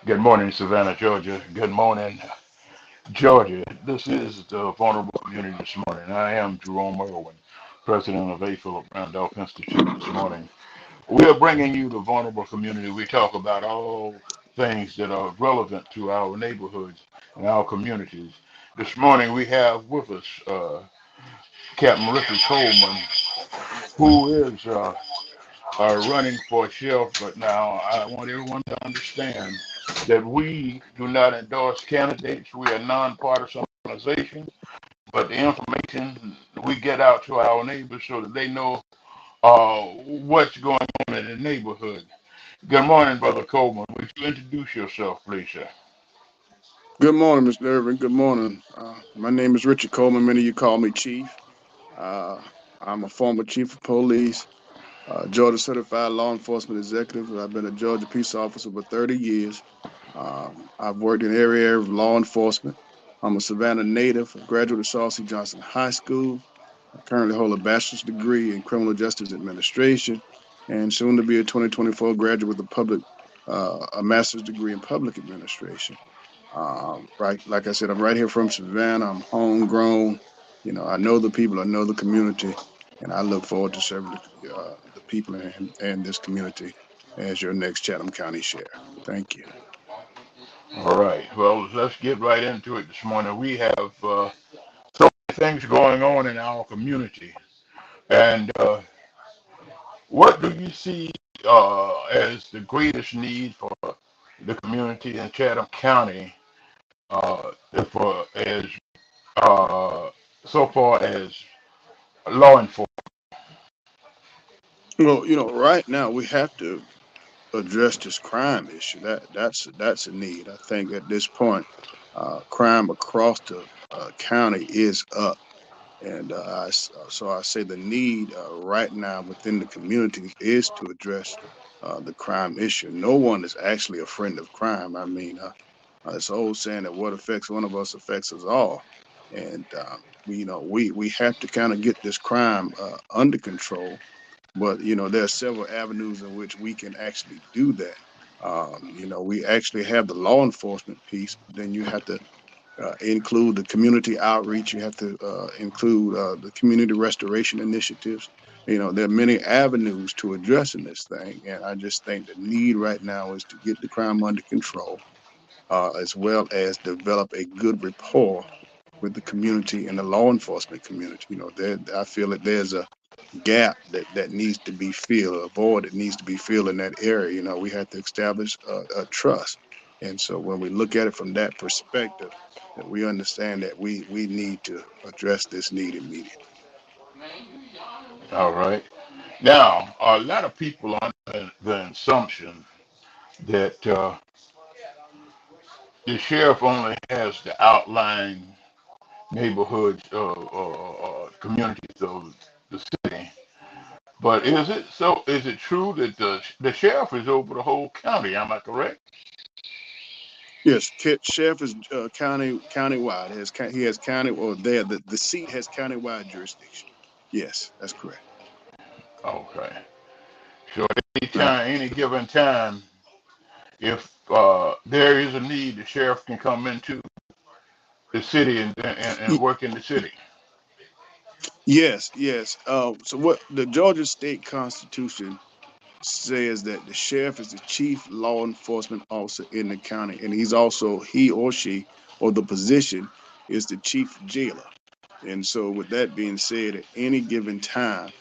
Good morning, Savannah, Georgia. Good morning, Georgia. This is the Vulnerable Community this morning. I am Jerome Irwin, President of A. Philip Randolph Institute this morning. We are bringing you the vulnerable community. We talk about all things that are relevant to our neighborhoods and our communities. This morning we have with us Captain Richard Coleman, who is running for sheriff. But now I want everyone to understand that we do not endorse candidates. We are a nonpartisan organization, but the information we get out to our neighbors so that they know what's going on in the neighborhood. Good morning, Brother Coleman. Would you introduce yourself, please, sir? Good morning, Mr. Irvin. Good morning. My name is Richard Coleman. Many of you call me Chief. Uh, I'm a former chief of police, Georgia certified law enforcement executive. I've been a Georgia peace officer for 30 years. I've worked in every area of law enforcement. I'm a Savannah native, a graduate of Charles C. Johnson High School. I currently hold a bachelor's degree in criminal justice administration and soon to be a 2024 graduate with a master's degree in public administration. Right, like I said, I'm right here from Savannah. I'm homegrown. I know the people, I know the community, and I look forward to serving the people and this community as your next Chatham County Sheriff. Thank you. All right. Well, let's get right into it this morning. We have so many things going on in our community. And what do you see as the greatest need for the community in Chatham County uh, for as uh, so far as law enforcement? Well, right now we have to address this crime issue. That's a need. I think at this point, crime across the county is up. And so I say the need right now within the community is to address the crime issue. No one is actually a friend of crime. I mean, it's an old saying that what affects one of us affects us all. And we have to kind of get this crime under control. But there are several avenues in which we can actually do that. We actually have the law enforcement piece, but then you have to include the community outreach. You have to include the community restoration initiatives. There are many avenues to addressing this thing, and I just think the need right now is to get the crime under control, as well as develop a good rapport with the community and the law enforcement community. I feel that there's a gap that needs to be filled, a void that needs to be filled in that area. We have to establish a trust. And so when we look at it from that perspective, that we understand that we need to address this need immediately. All right. Now, a lot of people are under the assumption that the sheriff only has to outline neighborhoods or communities of the city. But is it so? Is it true that the sheriff is over the whole county? Am I correct? Yes, sheriff is countywide. He has county, or there the seat has countywide jurisdiction. Yes, that's correct. Okay. So Now, anytime, any given time, if there is a need, the sheriff can come into the city and work in the city. yes, yes. So what the Georgia State Constitution says that the sheriff is the chief law enforcement officer in the county, and he or she or the position is the chief jailer. And so, with that being said, at any given time,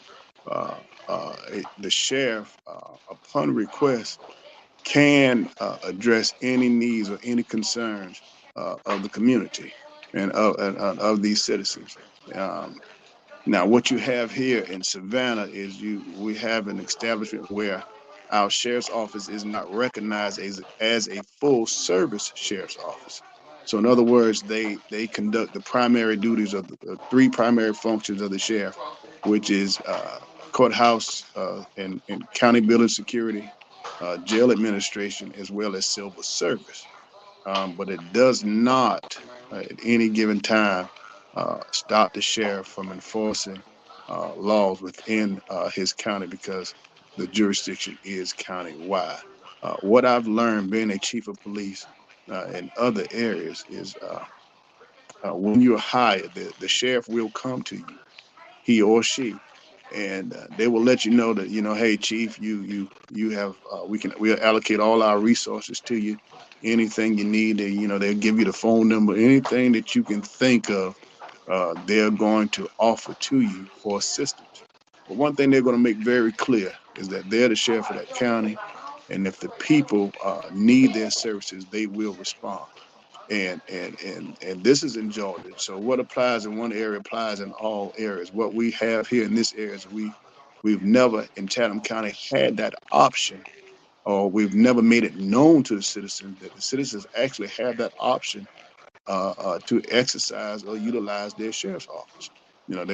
the sheriff, upon request, can address any needs or any concerns of the community and of these citizens. Um, Now, what you have here in Savannah is we have an establishment where our sheriff's office is not recognized as a full service sheriff's office. So, in other words, they conduct the primary duties of the three primary functions of the sheriff, which is courthouse and county building security, jail administration, as well as civil service. But it does not, at any given time, stop the sheriff from enforcing laws within his county because the jurisdiction is county-wide. What I've learned being a chief of police in other areas is when you're hired, the sheriff will come to you, he or she, and they will let you know that, hey, chief, you have we'll allocate all our resources to you. Anything you need, they'll give you the phone number, anything that you can think of, they're going to offer to you for assistance. But one thing they're going to make very clear is that they're the sheriff of that county, and if the people need their services, they will respond. And this is in Georgia. So what applies in one area applies in all areas. What we have here in this area is we've never in Chatham County had that option, or we've never made it known to the citizens that the citizens actually have that option to exercise or utilize their sheriff's office.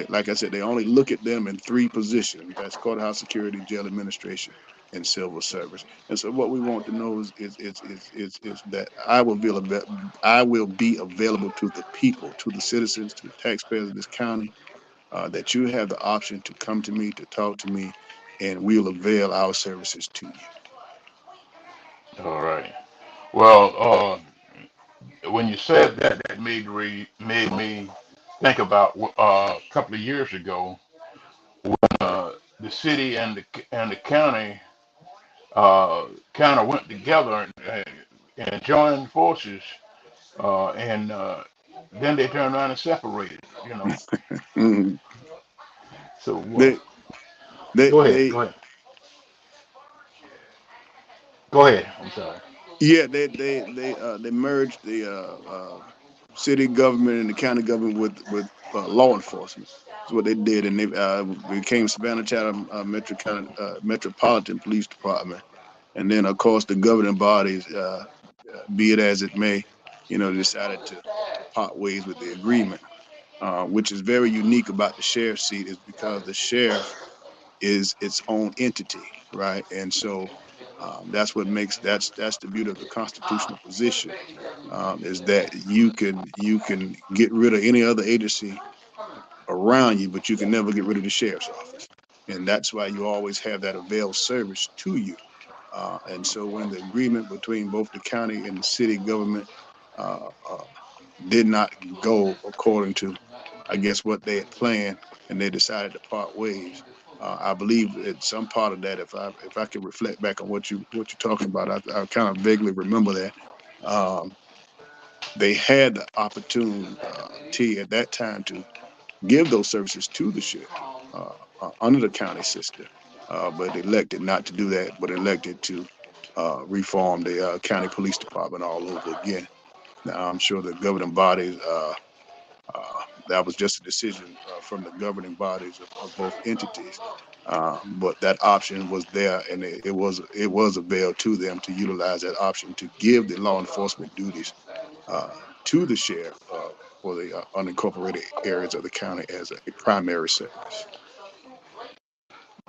Like I said, they only look at them in three positions. That's courthouse security, jail administration, and civil service. And so what we want to know is that I will be available to the people, to the citizens, to the taxpayers of this county, that you have the option to come to me, to talk to me, and we'll avail our services to you. All right. Well, when you said that, that made me think about a couple of years ago when the city and the county kind of went together and joined forces, and then they turned around and separated. Mhm. So They, they, go ahead, they, go ahead, go ahead. I'm sorry. yeah, they merged the city government and the county government with law enforcement. That's what they did, and they became Savannah Chatham Metropolitan Police Department. And then, of course, the governing bodies, be it as it may, decided to part ways with the agreement, which is very unique about the sheriff's seat, is because the sheriff is its own entity, right? And so that's what makes that's the beauty of the constitutional position, is that you can get rid of any other agency around you, but you can never get rid of the sheriff's office, and that's why you always have that avail service to you. And so when the agreement between both the county and the city government uh, uh, did not go according to, I guess, what they had planned, and they decided to part ways. I believe that some part of that, if I can reflect back on what you're talking about, I kind of vaguely remember that they had the opportunity at that time to give those services to the sheriff under the county system, but elected not to do that, but elected to reform the county police department all over again. Now, I'm sure the governing bodies, that was just a decision from the governing bodies of both entities. But that option was there, and it was availed to them to utilize that option to give the law enforcement duties uh, to the sheriff for the unincorporated areas of the county as a primary service.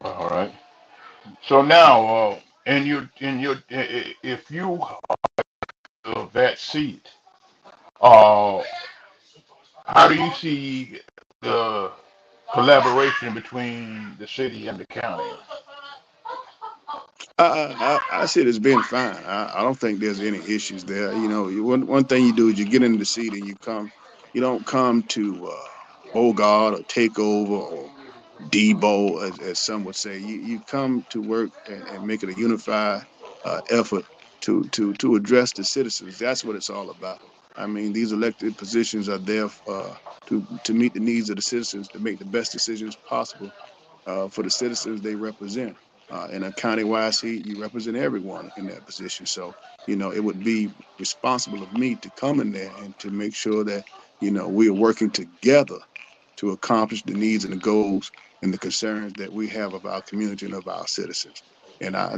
All right. So now, if you that seat, uh, how do you see the collaboration between the city and the county? I see it as being fine. I don't think there's any issues there. One thing you do is you get into the seat and you don't come to bogart or take over or debo, as some would say. You come to work and make it a unified effort to address the citizens. That's what it's all about. I mean, these elected positions are there to meet the needs of the citizens, to make the best decisions possible for the citizens they represent. In a county-wide seat, you represent everyone in that position. So, it would be responsible of me to come in there and to make sure that, we are working together to accomplish the needs and the goals and the concerns that we have of our community and of our citizens.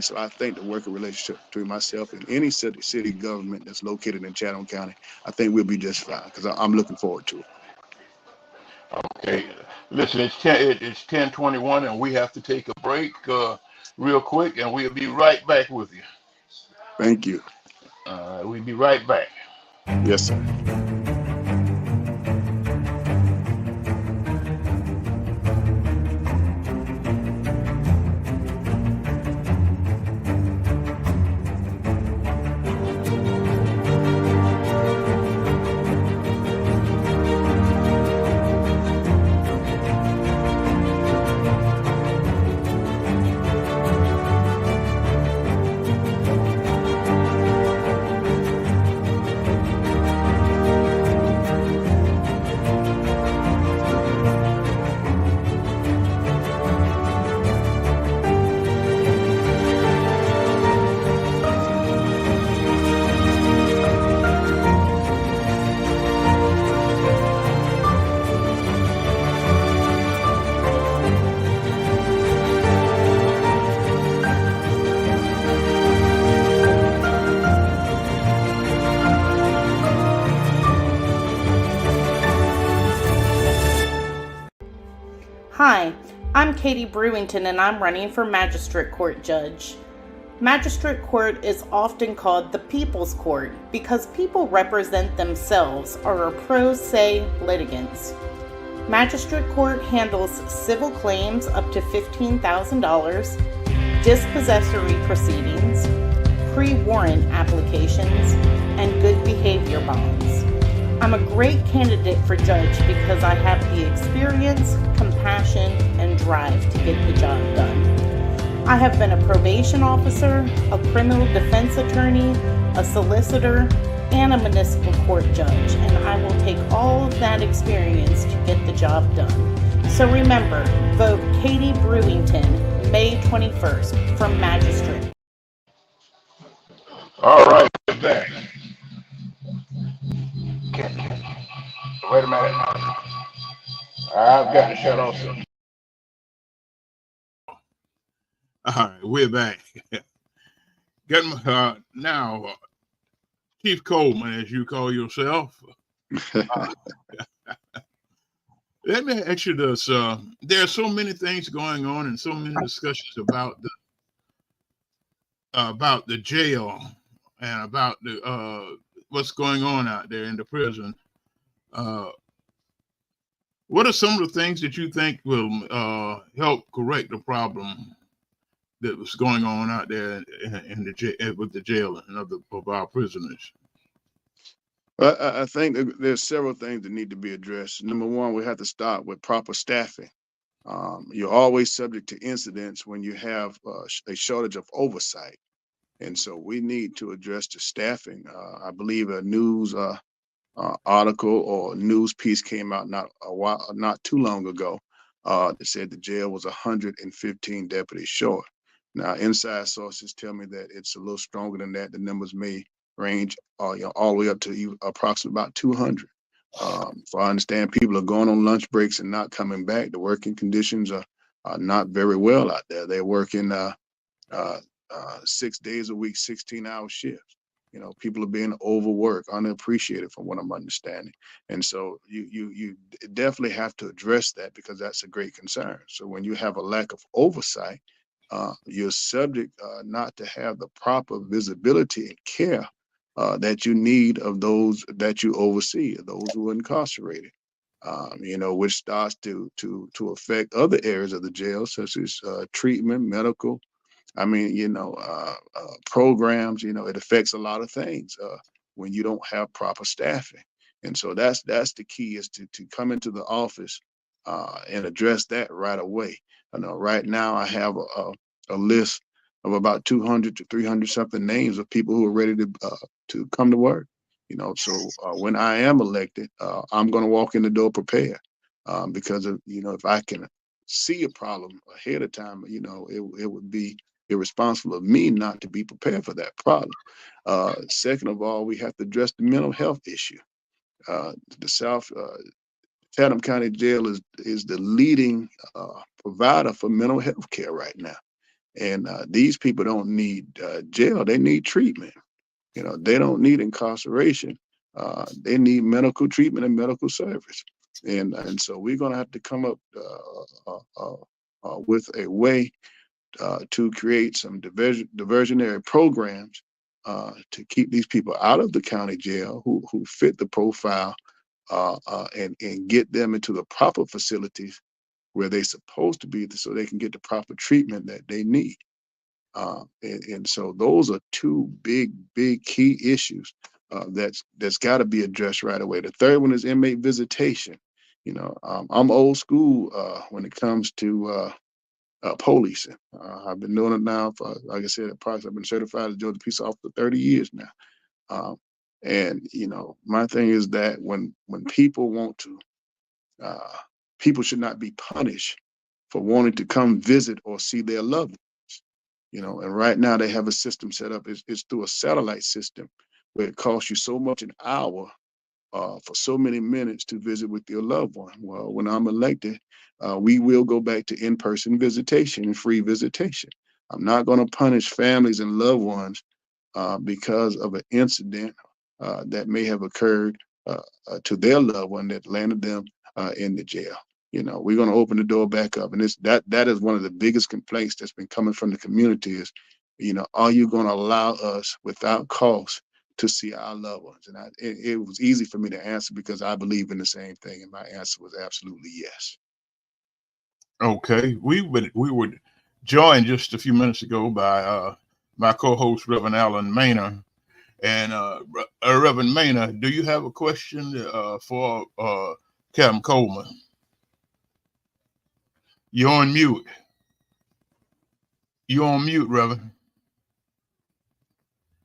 So I think the working relationship between myself and any city government that's located in Chatham County, I think we'll be just fine, because I'm looking forward to it. Okay. Listen, it's 10:21, and we have to take a break real quick, and we'll be right back with you. Thank you. We'll be right back. Yes, sir. Katie Brewington, and I'm running for Magistrate Court Judge. Magistrate Court is often called the People's Court because people represent themselves or are pro se litigants. Magistrate Court handles civil claims up to $15,000, dispossessory proceedings, pre-warrant applications, and good behavior bonds. I'm a great candidate for judge because I have the experience, compassion, and drive to get the job done. I have been a probation officer, a criminal defense attorney, a solicitor, and a municipal court judge, and I will take all of that experience to get the job done. So remember, vote Katie Brewington, May 21st, for Magistrate. All right, back. Wait a minute. I've got to shut off some. All right, we're back. Now, Chief Coleman, as you call yourself. Let me ask you this. There are so many things going on and so many discussions about the jail and about the what's going on out there in the prison. What are some of the things that you think will help correct the problem that was going on out there in the with the jail and of our prisoners? Well, I think there's several things that need to be addressed. Number one, we have to start with proper staffing. You're always subject to incidents when you have a shortage of oversight. And so we need to address the staffing. I believe a news article or news piece came out not too long ago that said the jail was 115 deputies short. Now, inside sources tell me that it's a little stronger than that. The numbers may range all the way up to approximately about 200. So I understand people are going on lunch breaks and not coming back. The working conditions are not very well out there. They're working 6 days a week, 16-hour shifts. People are being overworked, unappreciated from what I'm understanding. And so you definitely have to address that because that's a great concern. So when you have a lack of oversight, you're subject not to have the proper visibility and care that you need of those that you oversee, those who are incarcerated. Which starts to affect other areas of the jail, such as treatment, medical. Programs. It affects a lot of things when you don't have proper staffing. And so that's the key is to come into the office and address that right away. I know right now I have a list of about 200 to 300 something names of people who are ready to come to work. So when I am elected, I'm going to walk in the door prepared because of, if I can see a problem ahead of time, it would be irresponsible of me not to be prepared for that problem. Second of all, we have to address the mental health issue. The South Chatham County Jail is the leading provider for mental health care right now. And these people don't need jail, they need treatment. They don't need incarceration. They need medical treatment and medical service. And so we're going to have to come up with a way to create some diversionary programs to keep these people out of the county jail who fit the profile and get them into the proper facilities where they're supposed to be so they can get the proper treatment that they need. And so those are two big key issues that's got to be addressed right away. The third one is inmate visitation. I'm old school when it comes to policing. I've been doing it now for, like I said, I've been certified as a Georgia Peace Officer for 30 years now. And my thing is that when people want to, people should not be punished for wanting to come visit or see their loved ones. And right now they have a system set up. It's through a satellite system where it costs you so much an hour for so many minutes to visit with your loved one. Well, when I'm elected, we will go back to in-person visitation and free visitation. I'm not going to punish families and loved ones because of an incident that may have occurred to their loved one that landed them in the jail. we're going to open the door back up. And that is one of the biggest complaints that's been coming from the community is, are you going to allow us without cost to see our loved ones? And it was easy for me to answer because I believe in the same thing. And my answer was absolutely yes. Okay. We were joined just a few minutes ago by my co-host, Reverend Alan Maynard. And Reverend Maynard, do you have a question for Captain Coleman? You're on mute. You're on mute, Reverend.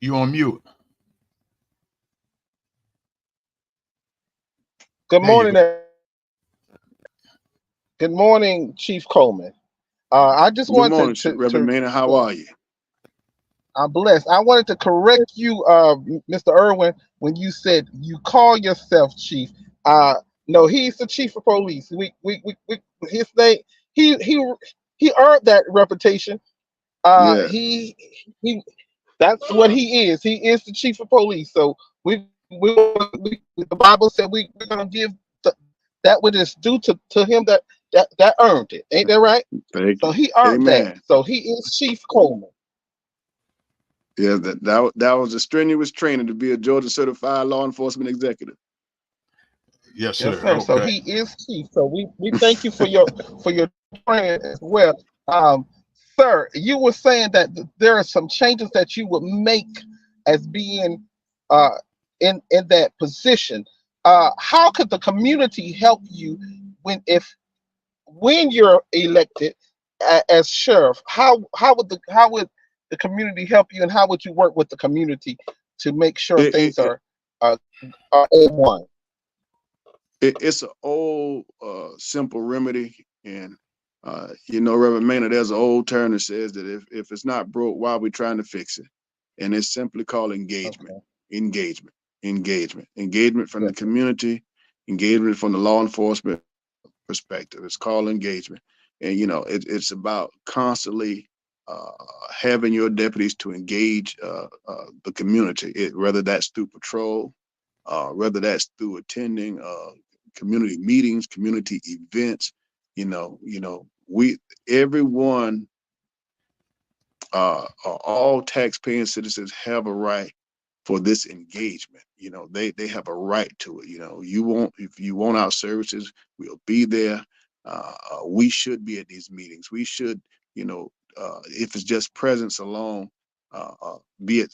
You're on mute. Good morning. Good morning, Chief Coleman. I just Good morning, wanted to Reverend Maynard. How are you? I'm blessed. I wanted to correct you, Mr. Irwin, when you said you call yourself chief. No, he's the chief of police. His name. He earned that reputation. Yeah. He that's what he is. He is the chief of police. So the Bible said we're gonna give that which is due to him that earned it. Ain't that right? Thank So you. he earned Amen. that. So he is Chief Coleman. Yeah, that was a strenuous training to be a Georgia certified law enforcement executive. Yes, sir. Yes, sir. Okay. So he is chief. So we thank you for your training as well. Sir, you were saying that there are some changes that you would make as being in that position. How could the community help you when you're elected as sheriff? How would the community help you, and how would you work with the community to make sure things are A1? It's an old simple remedy, and Reverend Maynard, there's an old term that says that if it's not broke, why are we trying to fix it? And it's simply called engagement. Okay. Engagement from the community, engagement from the law enforcement perspective. It's called engagement. And it's about constantly having your deputies to engage the community, whether that's through patrol, whether that's through attending community meetings, community events. Everyone, all taxpaying citizens have a right for this engagement. They have a right to it. If you want our services, we'll be there. We should be at these meetings. We should, if it's just presence alone, be at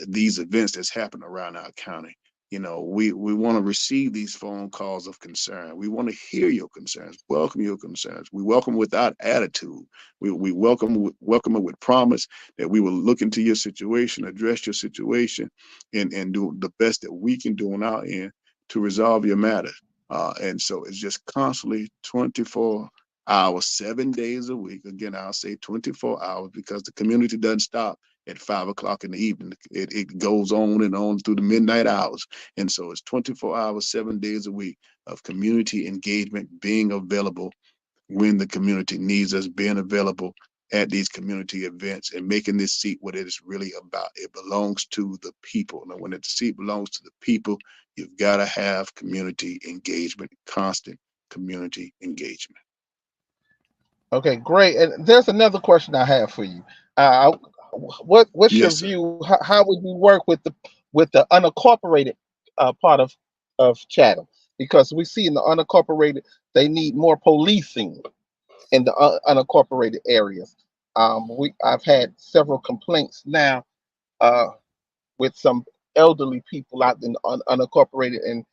these events that's happening around our county. We want to receive these phone calls of concern. We want to hear your concerns, welcome your concerns. We welcome without attitude. We welcome it with promise that we will look into your situation, address your situation, and do the best that we can do on our end to resolve your matter. And so it's just constantly 24 hours, 7 days a week. Again, I'll say 24 hours because the community doesn't stop at 5 o'clock in the evening. It goes on and on through the midnight hours. And so it's 24 hours, 7 days a week of community engagement, being available when the community needs us, being available at these community events, and making this seat what it is really about. It belongs to the people. Now, when the seat belongs to the people, you've got to have community engagement, constant community engagement. Okay, great. And there's another question I have for you. What's your view? How would you work with the unincorporated part of Chatham? Because we see in the unincorporated, they need more policing in the unincorporated areas. I've had several complaints now with some elderly people out in the unincorporated,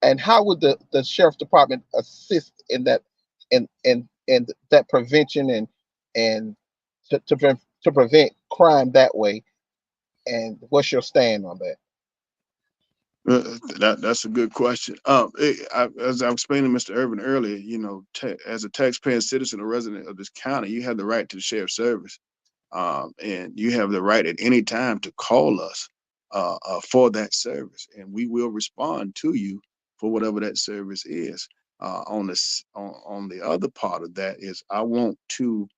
and how would the sheriff's department assist in that in that prevention and to prevent crime that way? And what's your stand on that? That's a good question. As I was explaining to Mr. Irvin earlier, as a taxpaying citizen or resident of this county, you have the right to the sheriff's service, and you have the right at any time to call us for that service, and we will respond to you for whatever that service is. On the other part of that is I want to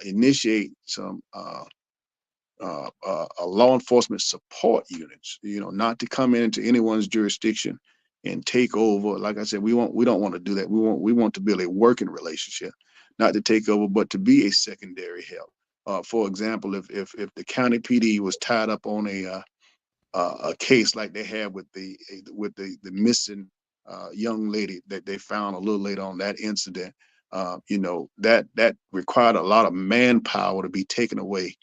initiate some law enforcement support units, not to come into anyone's jurisdiction and take over. Like I said, we don't want to do that. We want to build a working relationship, not to take over, but to be a secondary help. For example, if the county PD was tied up on a case like they had with the missing young lady that they found a little later on, that incident, that required a lot of manpower to be taken away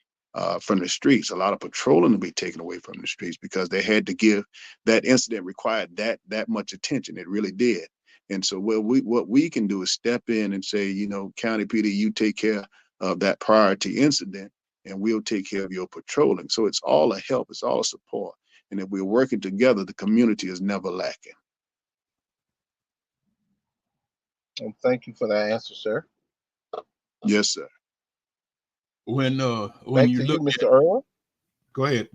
from the streets, a lot of patrolling to be taken away from the streets, because they had to give, that incident required that much attention. It really did. And so what we can do is step in and say, County PD, you take care of that priority incident, and we'll take care of your patrolling. So it's all a help, it's all a support. And if we're working together, the community is never lacking. And thank you for that answer, sir. Yes, sir. When Back you to look you, at, Mr. Earl. go ahead,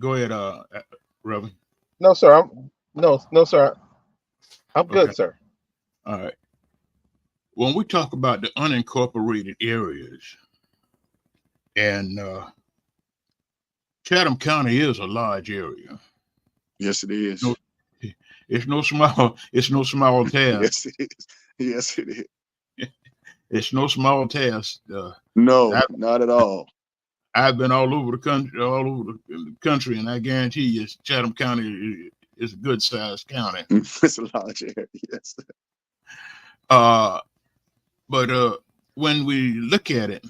Reverend. No, sir. No, sir. I'm good, Okay, sir. all right. When we talk about the unincorporated areas, and Chatham County is a large area. Yes, it is. No, it's no small task. Yes, it is. Yes, it is. It's no small task. No, I've, not at all. I've been all over the country, and I guarantee you, Chatham County is a good sized county. It's a large area. Yes. But when we look at it,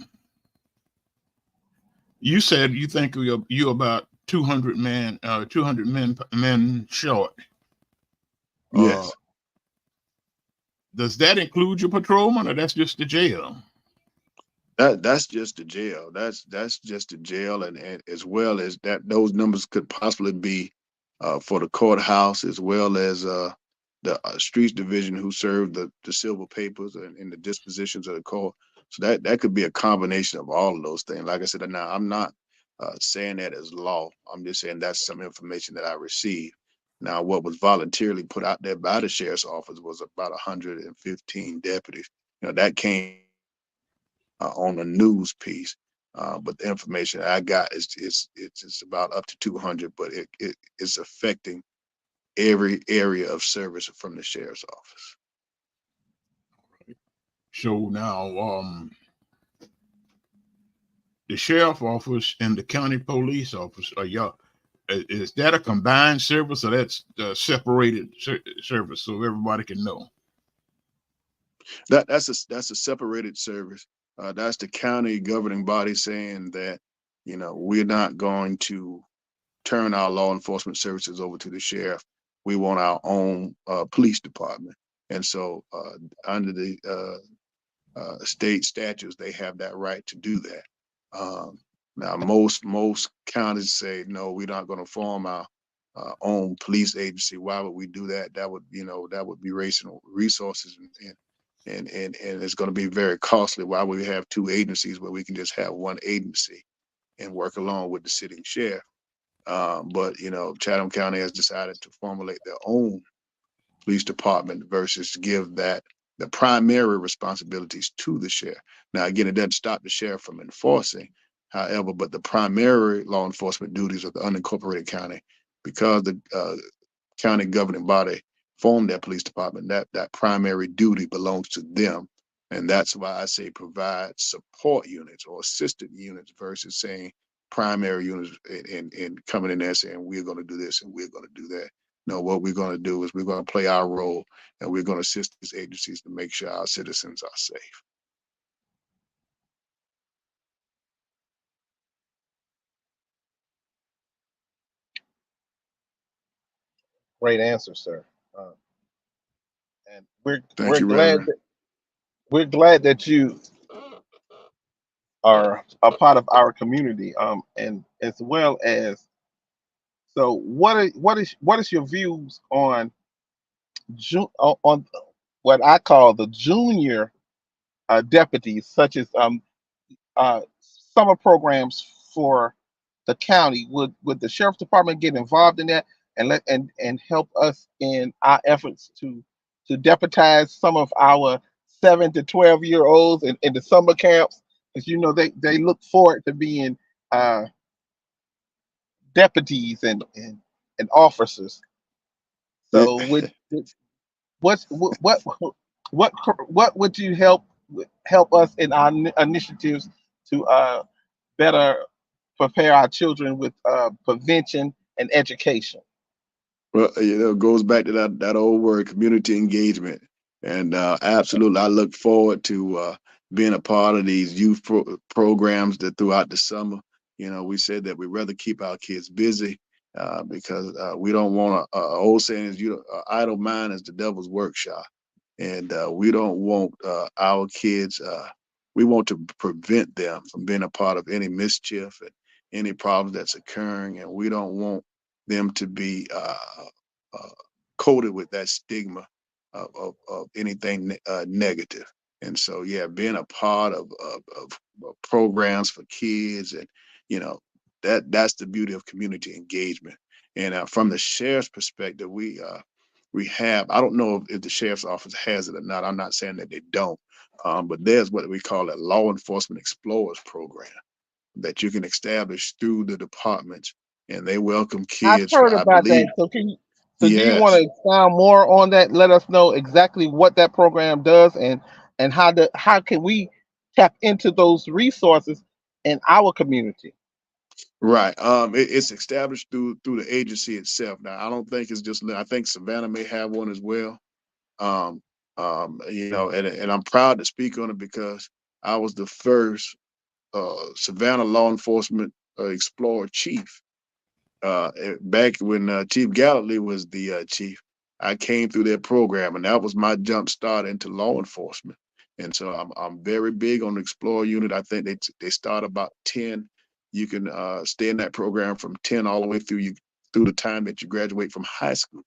you said you think you're about 200 men short. Yes. Does that include your patrolman, or that's just the jail? That's just the jail. That's just the jail, and as well as that, those numbers could possibly be for the courthouse, as well as the streets division, who serve the silver papers and the dispositions of the court. So that could be a combination of all of those things. Like I said, now I'm not saying that as law. I'm just saying that's some information that I received. Now, what was voluntarily put out there by the sheriff's office was about 115 deputies. That came on a news piece, but the information I got is it's about up to 200, but it is affecting every area of service from the sheriff's office. So now, the sheriff office and the county police office, is that a combined service, or that's a separated service, so everybody can know? That's a separated service. That's the county governing body saying that, we're not going to turn our law enforcement services over to the sheriff. We want our own police department. And so under the state statutes, they have that right to do that. Now, most counties say, no, we're not going to form our own police agency. Why would we do that? That would be wasting resources, and it's going to be very costly. Why would we have two agencies where we can just have one agency and work along with the sitting sheriff? But Chatham County has decided to formulate their own police department versus give the primary responsibilities to the sheriff. Now, again, it doesn't stop the sheriff from enforcing, however, but the primary law enforcement duties of the unincorporated county, because the county governing body formed that police department, that primary duty belongs to them. And that's why I say provide support units or assistant units versus saying primary units and coming in there saying, we're going to do this and we're going to do that. No, what we're going to do is we're going to play our role, and we're going to assist these agencies to make sure our citizens are safe. Great answer, sir. And we're Thank you, glad Reverend. we're glad that you are a part of our community. And as well as, so what is your views on on what I call the junior deputies, such as summer programs for the county? Would the sheriff's department get involved in that and help us in our efforts to deputize some of our 7 to 12-year-olds in the summer camps? Because they look forward to being deputies and officers. So what would you help us in our initiatives to better prepare our children with prevention and education? Well, it goes back to that old word, community engagement. And absolutely, I look forward to being a part of these youth programs that throughout the summer. We said that we'd rather keep our kids busy because we don't want old saying is, idle mind is the devil's workshop. And we don't want our kids, we want to prevent them from being a part of any mischief and any problems that's occurring. And we don't want them to be uh, coated with that stigma of anything negative. And so, yeah, being a part of programs for kids, and you know, that's the beauty of community engagement. And from the sheriff's perspective, we have, I don't know if the sheriff's office has it or not. I'm not saying that they don't, but there's what we call a law enforcement explorers program that you can establish through the departments, and they welcome I've kids for, heard I about believe, that. So do you want yes. to expound more on that? Let us know exactly what that program does, and how can we tap into those resources in our community? Right. It's established through the agency itself. Now, I don't think it's just. I think Savannah may have one as well. Um, and I'm proud to speak on it because I was the first Savannah law enforcement explorer chief. Back when Chief Gallantly was the chief, I came through their program, and that was my jump start into law enforcement. And so I'm very big on the Explorer unit. I think they start about 10. You can stay in that program from 10 all the way through the time that you graduate from high school.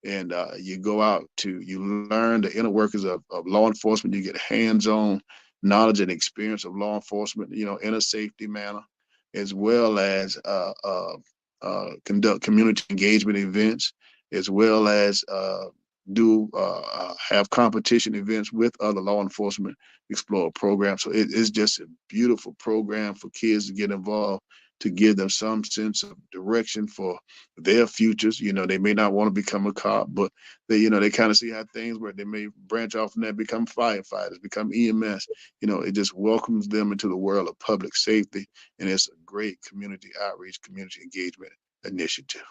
And you go out you learn the inner workings of law enforcement. You get hands-on knowledge and experience of law enforcement, in a safety manner, as well as conduct community engagement events, as well as do have competition events with other law enforcement explorer programs. So it's just a beautiful program for kids to get involved, to give them some sense of direction for their futures. They may not want to become a cop, but they kind of see how things work. They may branch off from that, become firefighters, become EMS. It just welcomes them into the world of public safety, and it's a great community outreach, community engagement initiative.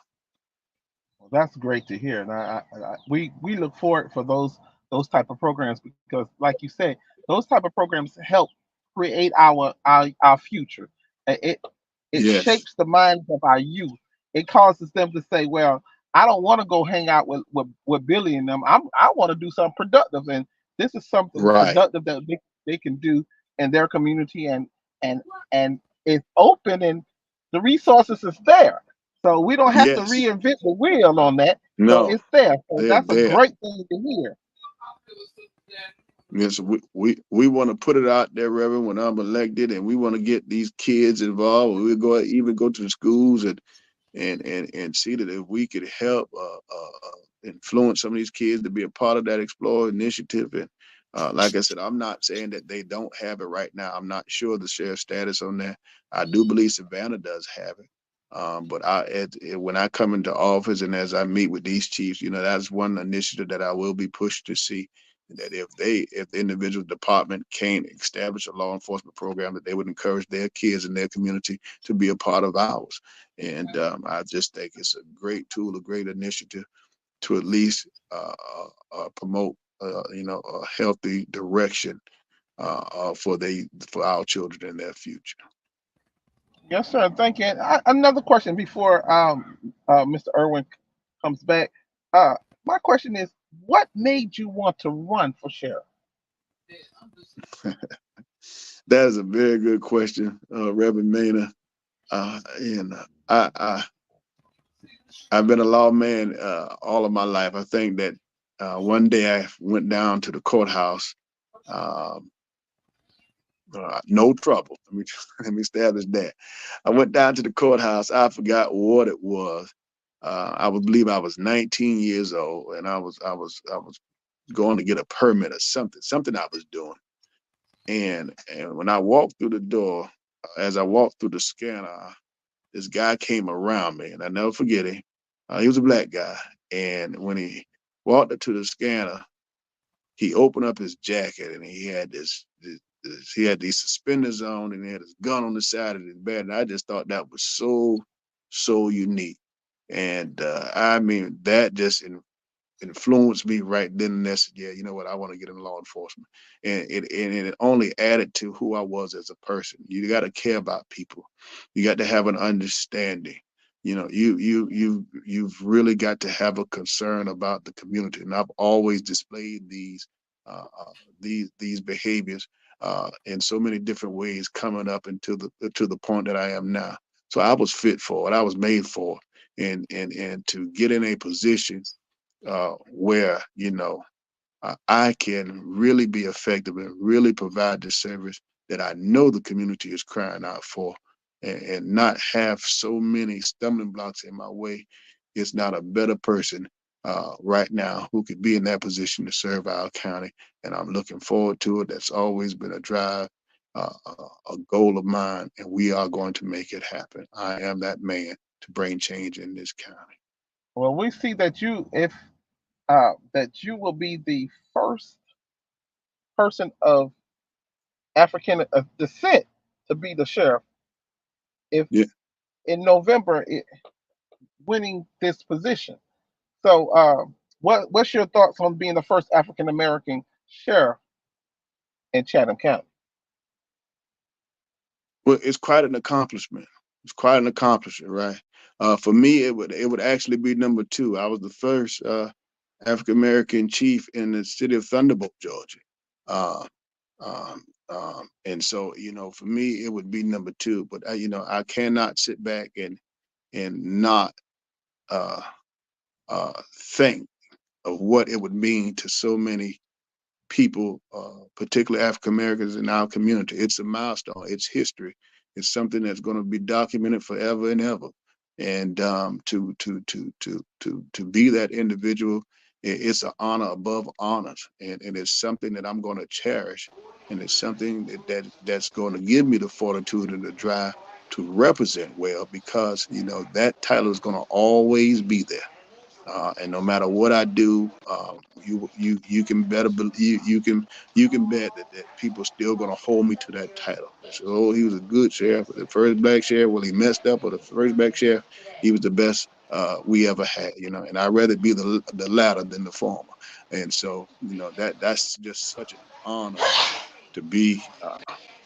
Well, that's great to hear. And we look forward for those type of programs because, like you said, those type of programs help create our future. It Yes. shapes the minds of our youth. It causes them to say, "Well, I don't want to go hang out with Billy and them. I want to do something productive, and this is something Right. productive that they can do in their community, and and it's open and the resources is there." So we don't have to Yes. reinvent the wheel on that. So No, it's there. So they're that's a there. great thing to hear. Yes, we want to put it out there, Reverend, when I'm elected, and we want to get these kids involved. We even go to the schools and see that if we could help influence some of these kids to be a part of that Explorer initiative. And like I said, I'm not saying that they don't have it right now. I'm not sure the sheriff's status on that. I do believe Savannah does have it. But when I come into office and as I meet with these chiefs, that's one initiative that I will be pushed to see, that if the individual department can't establish a law enforcement program, that they would encourage their kids in their community to be a part of ours. And I just think it's a great tool, a great initiative to at least promote, a healthy direction for our children and their future. Yes, sir. Thank you. And another question before Mr. Irwin comes back. Uh, my question is, what made you want to run for sheriff? That is a very good question, Reverend Maynard. And I've been a lawman all of my life. I think that one day I went down to the courthouse. Um, no trouble. Let me establish that. I went down to the courthouse. I forgot what it was. I would believe I was 19 years old, and I was going to get a permit or something I was doing. And when I walked through the door, as I walked through the scanner, this guy came around me, and I never forget it. He was a black guy, and when he walked up to the scanner. He opened up his jacket and he had he had these suspenders on and he had his gun on the side of his bed. And I just thought that was so unique. And I mean, that just influenced me right then and there. Said, yeah, you know what? I want to get in law enforcement, and it only added to who I was as a person. You got to care about people. You got to have an understanding. You know, you've really got to have a concern about the community, and I've always displayed these behaviors in so many different ways, coming up into the point that I am now. So I was fit for it. I was made for it, and to get in a position where, you know, I can really be effective and really provide the service that I know the community is crying out for, and not have so many stumbling blocks in my way. It's not a better person right now who could be in that position to serve our county, and I'm looking forward to it. That's always been a drive, a goal of mine, and we are going to make it happen. I am that man to bring change in this county. Well, we see that you will be the first person of African descent to be the sheriff. If in November, winning this position. So, what's your thoughts on being the first African American sheriff in Chatham County? Well, it's quite an accomplishment. It's quite an accomplishment, right? For me, it would actually be number 2. I was the first African American chief in the city of Thunderbolt, Georgia. And so, you know, for me, it would be number 2. But you know, I cannot sit back and not think of what it would mean to so many people, particularly African Americans in our community. It's a milestone. It's history. It's something that's going to be documented forever and ever. And to be that individual, it's an honor above honors, and it's something that I'm going to cherish, and it's something that's going to give me the fortitude and the drive to represent well, because you know that title is going to always be there. And no matter what I do, you can better believe, you can bet that people still gonna hold me to that title. So, oh, he was a good sheriff, the first black sheriff. Well, he messed up, but the first black sheriff, he was the best we ever had. You know, and I'd rather be the latter than the former. And so, you know, that's just such an honor to be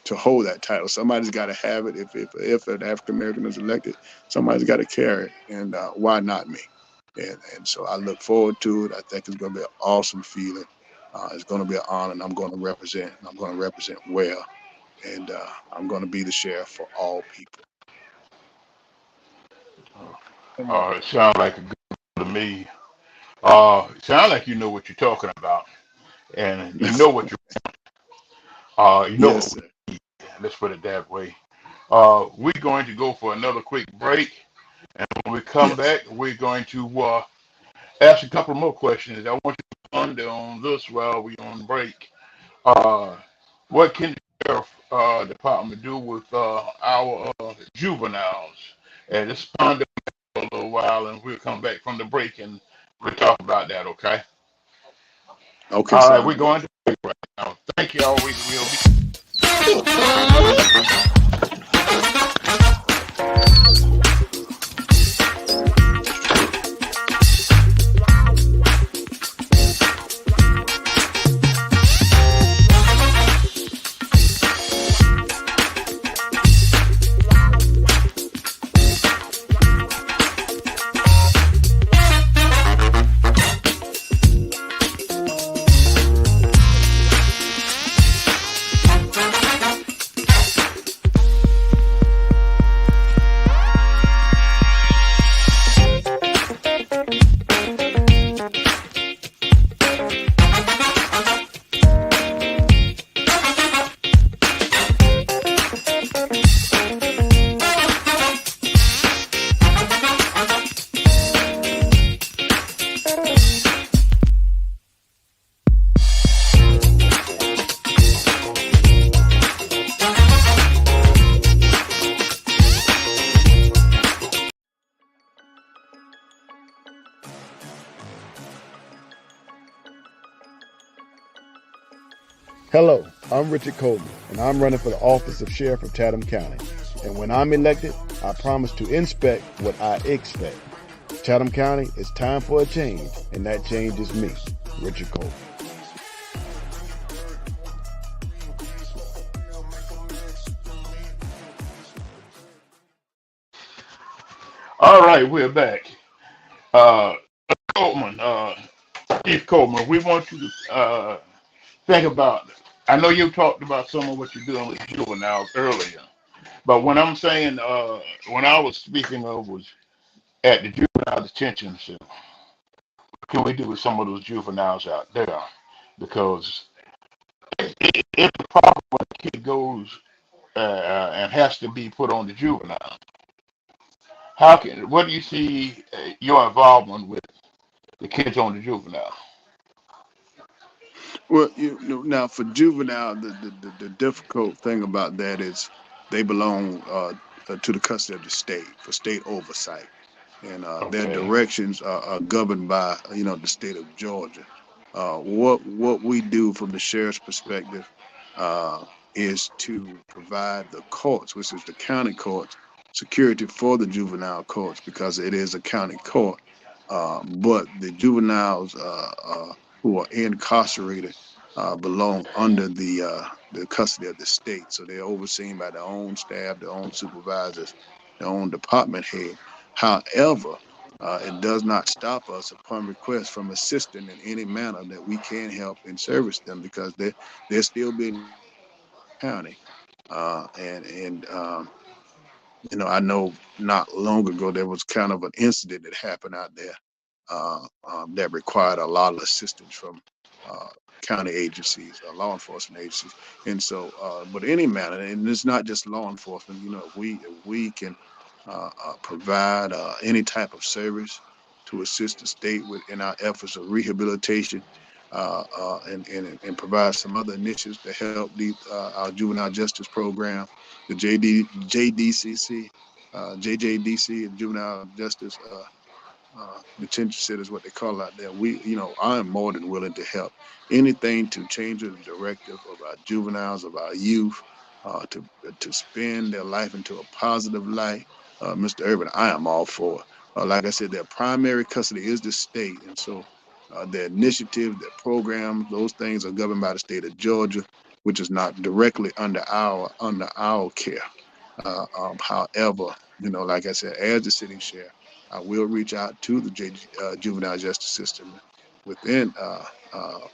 to hold that title. Somebody's got to have it. If an African American is elected, somebody's got to carry it, and why not me? And so I look forward to it. I think it's going to be an awesome feeling. It's going to be an honor, and I'm going to represent. And I'm going to represent well, and I'm going to be the sheriff for all people. It sounds like a good one to me. It sounds like you know what you're talking about, and you know what you know. Yes, what we need. Let's put it that way. We're going to go for another quick break. And when we come back, we're going to ask a couple more questions. I want you to ponder on this while we're on break. What can the sheriff department do with our juveniles? And let's ponder for a little while, and we'll come back from the break and we'll talk about that, okay? Okay. All right, we're going to break right now. Thank you all. We will be. Hello, I'm Richard Coleman, and I'm running for the office of Sheriff of Chatham County. And when I'm elected, I promise to inspect what I expect. Chatham County, it's time for a change, and that change is me, Richard Coleman. All right, we're back. Uh, Coleman, Chief Coleman, we want you to think about. I know you talked about some of what you're doing with juveniles earlier, but when I'm saying, when I was speaking of was at the juvenile detention center, what can we do with some of those juveniles out there? Because it's a problem when a kid goes and has to be put on the juvenile. What do you see your involvement with the kids on the juvenile? Well, now for juvenile, the difficult thing about that is they belong to the custody of the state for state oversight, and their Okay. directions are governed by the state of Georgia. What we do from the sheriff's perspective uh, is to provide the courts, which is the county courts, security for the juvenile courts because it is a county court. But the juveniles who are incarcerated belong under the custody of the state, so they're overseen by their own staff, their own supervisors, their own department head. However, it does not stop us upon request from assisting in any manner that we can help and service them because they're still being county. And I know not long ago there was kind of an incident that happened out there that required a lot of assistance from uh, county agencies, law enforcement agencies, and so. But any matter, and it's not just law enforcement. If we can provide any type of service to assist the state in our efforts of rehabilitation. And provide some other initiatives to help our juvenile justice program, the JDCC, JJDC, and juvenile justice detention centers, what they call out there. I am more than willing to help. Anything to change the directive of our juveniles, of our youth, to spend their life into a positive light. Mr. Urban, I am all for it. Like I said, their primary custody is the state, and so their initiatives, their programs, those things are governed by the state of Georgia, which is not directly under our care. However, like I said, as the city sheriff, I will reach out to the juvenile justice system within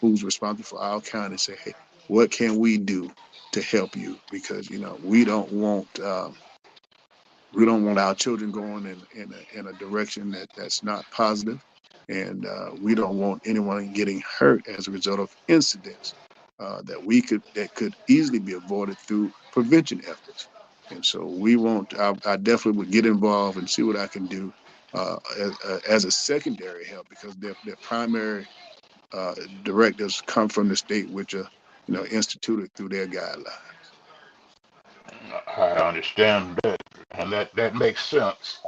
who's responsible for our county and say, hey, what can we do to help you? Because we don't want our children going in a direction that's not positive, and we don't want anyone getting hurt as a result of incidents that could easily be avoided through prevention efforts. And so I definitely would get involved and see what I can do as a secondary help because their primary directives come from the state, which are instituted through their guidelines. I understand that, and that makes sense.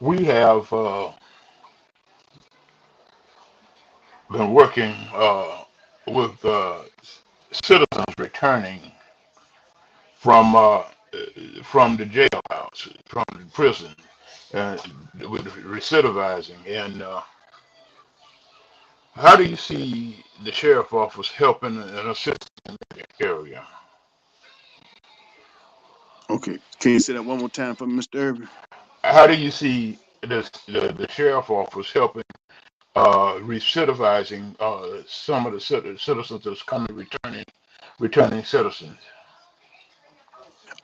We have been working with citizens returning from uh, from the jailhouse, from the prison, uh, with recidivizing. And how do you see the sheriff office helping and assisting in that area? Okay, can you say that one more time for me, Mr. Irvin? How do you see the sheriff office helping recidivizing some of the citizens that's coming returning citizens?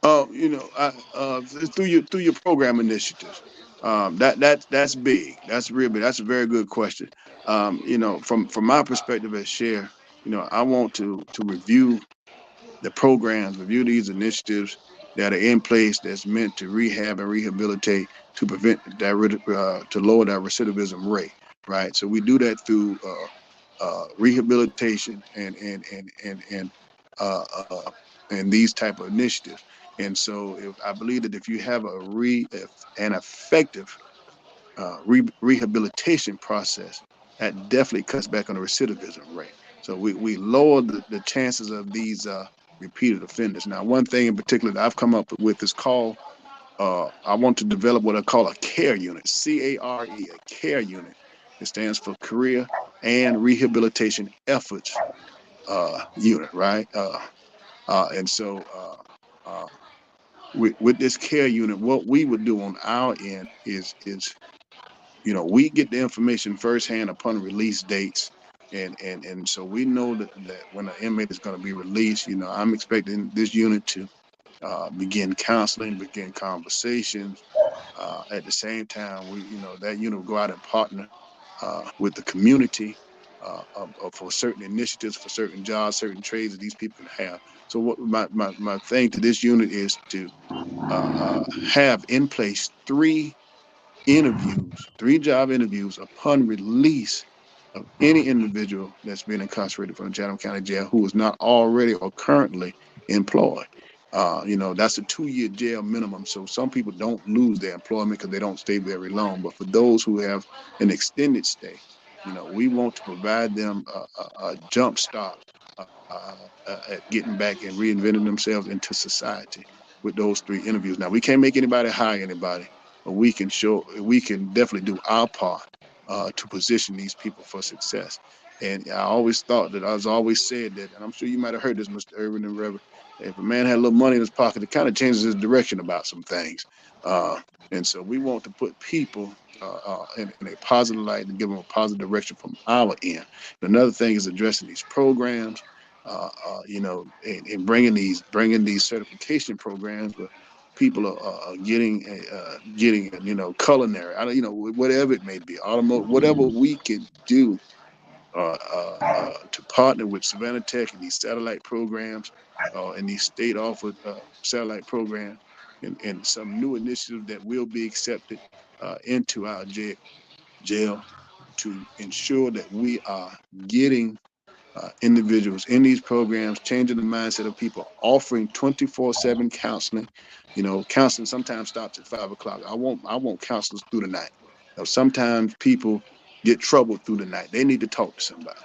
Through your program initiatives. That's big. That's real big. That's a very good question. From my perspective as chair, I want to review the programs, review these initiatives that are in place that's meant to rehab and rehabilitate to prevent to lower that recidivism rate. Right. So we do that through rehabilitation uh, uh, and these type of initiatives. And so I believe that if you have an effective rehabilitation process, that definitely cuts back on the recidivism rate. So we lower the chances of these repeated offenders. Now, one thing in particular that I've come up with is called, I want to develop what I call a CARE unit, CARE, a CARE unit. It stands for Career and Rehabilitation Efforts unit, right? And so with this CARE unit, what we would do on our end is we get the information firsthand upon release dates. And so we know that when an inmate is going to be released, I'm expecting this unit to begin counseling, begin conversations. At the same time, that unit will go out and partner with the community for certain initiatives, for certain jobs, certain trades that these people can have. So what my thing to this unit is to have in place 3 job interviews upon release of any individual that's been incarcerated from the Chatham County Jail who is not already or currently employed. That's a 2-year jail minimum. So some people don't lose their employment because they don't stay very long. But for those who have an extended stay, we want to provide them a jump start at getting back and reinventing themselves into society with those 3 interviews. Now, we can't make anybody hire anybody, but we can definitely do our part to position these people for success. And I always thought that, I was always said that, and I'm sure you might have heard this, Mr. Irvin and Reverend, if a man had a little money in his pocket, it kind of changes his direction about some things. And so we want to put people in a positive light and give them a positive direction from our end. Another thing is addressing these programs, and bringing these certification programs where people are getting culinary, whatever it may be, automotive, whatever we can do to partner with Savannah Tech and these satellite programs and these state offered satellite programs and some new initiatives that will be accepted into our jail to ensure that we are getting individuals in these programs, changing the mindset of people, offering 24/7 counseling. Counseling sometimes stops at 5 o'clock. I want counselors through the night. Sometimes people get troubled through the night. They need to talk to somebody.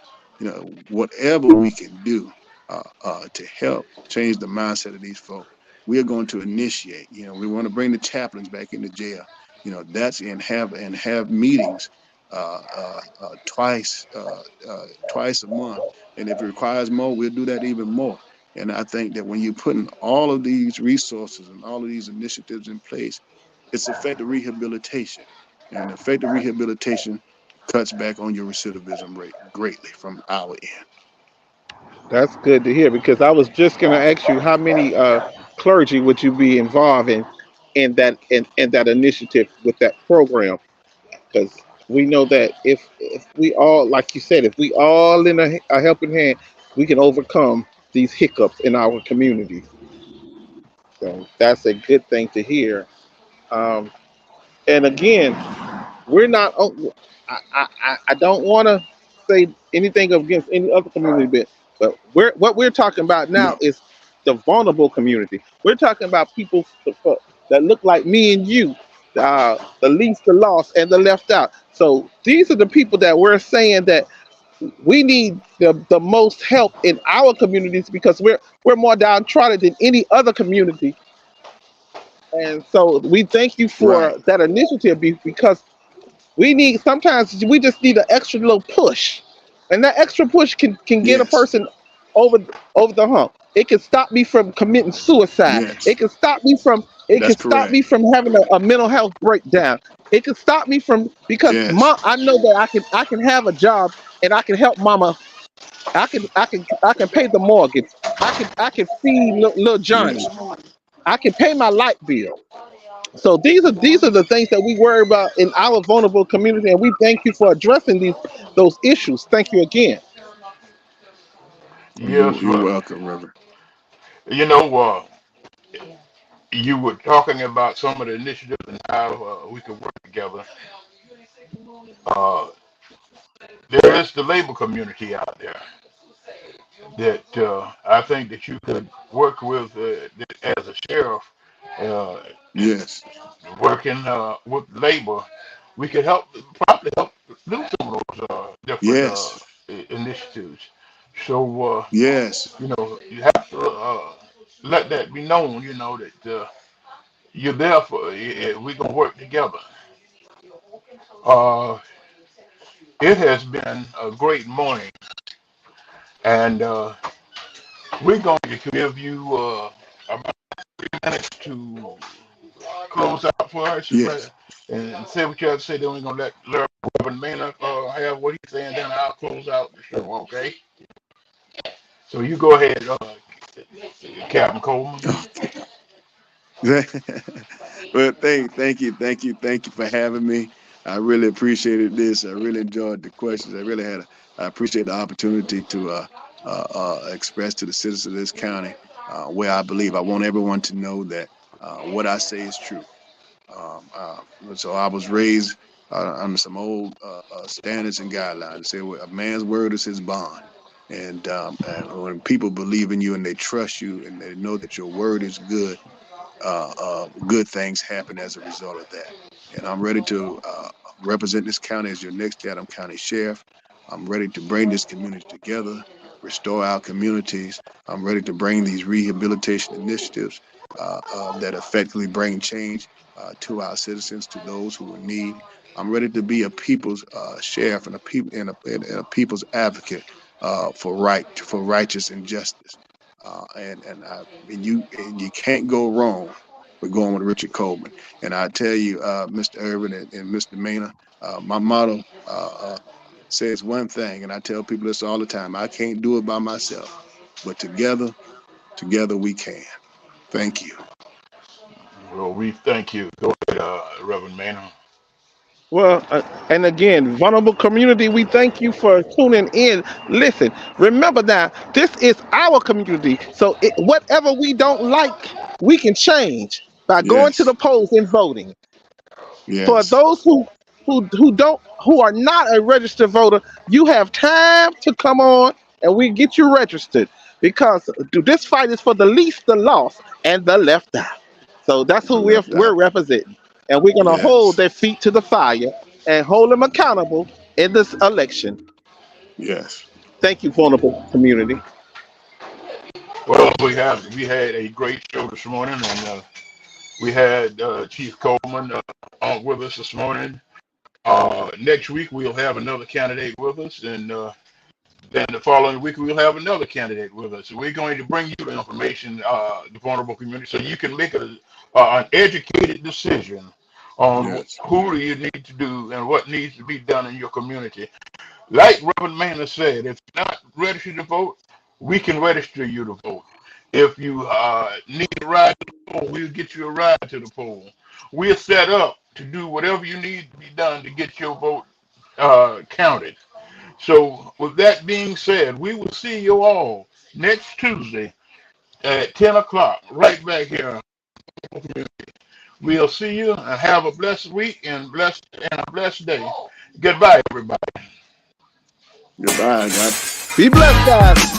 Whatever we can do to help change the mindset of these folks, we are going to initiate. We want to bring the chaplains back into jail. That's have meetings twice a month, and if it requires more, we'll do that even more. And I think that when you're putting all of these resources and all of these initiatives in place, it's effective rehabilitation, and effective rehabilitation cuts back on your recidivism rate greatly from our end. That's good to hear, because I was just going to ask you, how many clergy would you be involved in that initiative with that program? Because we know that if we all, like you said, if we all in a helping hand, we can overcome these hiccups in our community. So that's a good thing to hear. Um, and again, we're not. I don't want to say anything against any other community, but what we're talking about now No, is the vulnerable community. We're talking about people that look like me and you, the least, the lost, and the left out. So these are the people that we're saying that we need the most help in our communities, because we're more downtrodden than any other community. And so we thank you right. for that initiative, because sometimes we just need an extra little push, and that extra push can get a Yes. person over the hump. It can stop me from committing suicide. Yes. It That's can stop correct. me from having a mental health breakdown. It can stop me from, because Yes. I know that I can have a job, and I can help mama. I can pay the mortgage. I can feed little Johnny. Yes. I can pay my light bill. So these are the things that we worry about in our vulnerable community, and we thank you for addressing those issues. Thank you again. Well, Yes, you're sir. welcome, Reverend. You know, you were talking about some of the initiatives and how we could work together. Uh, there is the labor community out there that I think that you could work with as a sheriff, and Yes. working with labor. We could probably help do some of those different Yes. initiatives. So, Yes. you have to let that be known, that you're there for, we're going to work together. Uh, it has been a great morning, and we're going to give you about 3 minutes to close out for us Yes. and say what you have to say. Then we're going to let Reverend Maynard have what he's saying, then I'll close out the show, okay? So you go ahead, Captain Coleman. Well, thank you for having me. I really appreciated this. I really enjoyed the questions. I appreciate the opportunity to express to the citizens of this county where I believe. I want everyone to know that what I say is true. So I was raised under some old standards and guidelines. Say a man's word is his bond. And when people believe in you and they trust you and they know that your word is good, good things happen as a result of that. And I'm ready to represent this county as your next Chatham County Sheriff. I'm ready to bring this community together, restore our communities. I'm ready to bring these rehabilitation initiatives that effectively bring change to our citizens, to those who are in need. I'm ready to be a people's sheriff and a people's advocate for righteous and justice. And you can't go wrong with going with Richard Coleman. And I tell you, Mr. Irvin and Mr. Maynard, my motto says one thing, and I tell people this all the time: I can't do it by myself, but together we can. Thank you. Well, we thank you. Go ahead, Reverend Maynard. Well, and again, vulnerable community, we thank you for tuning in. Listen, remember now, this is our community. So whatever we don't like, we can change by going to Yes. the polls and voting. For Yes. those who are not a registered voter, you have time to come on and we get you registered, because this fight is for the least, the lost, and the left out. So that's who we're representing. And we're going to hold their feet to the fire and hold them accountable in this election. Yes. Thank you, vulnerable community. Well, we had a great show this morning, and we had Chief Coleman on with us this morning. Next week we'll have another candidate with us, and then the following week we'll have another candidate with us. We're going to bring you the information, the vulnerable community, so you can make an educated decision on who do you need to do and what needs to be done in your community. Like Reverend Maynard said, if you're not registered to vote, we can register you to vote. If you need a ride to the poll, we'll get you a ride to the poll. We're set up to do whatever you need to be done to get your vote counted. So with that being said, we will see you all next Tuesday at 10 o'clock, right back here. We'll see you and have a blessed week and a blessed day. Goodbye, everybody. Goodbye, guys. Be blessed, guys.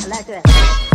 I like that.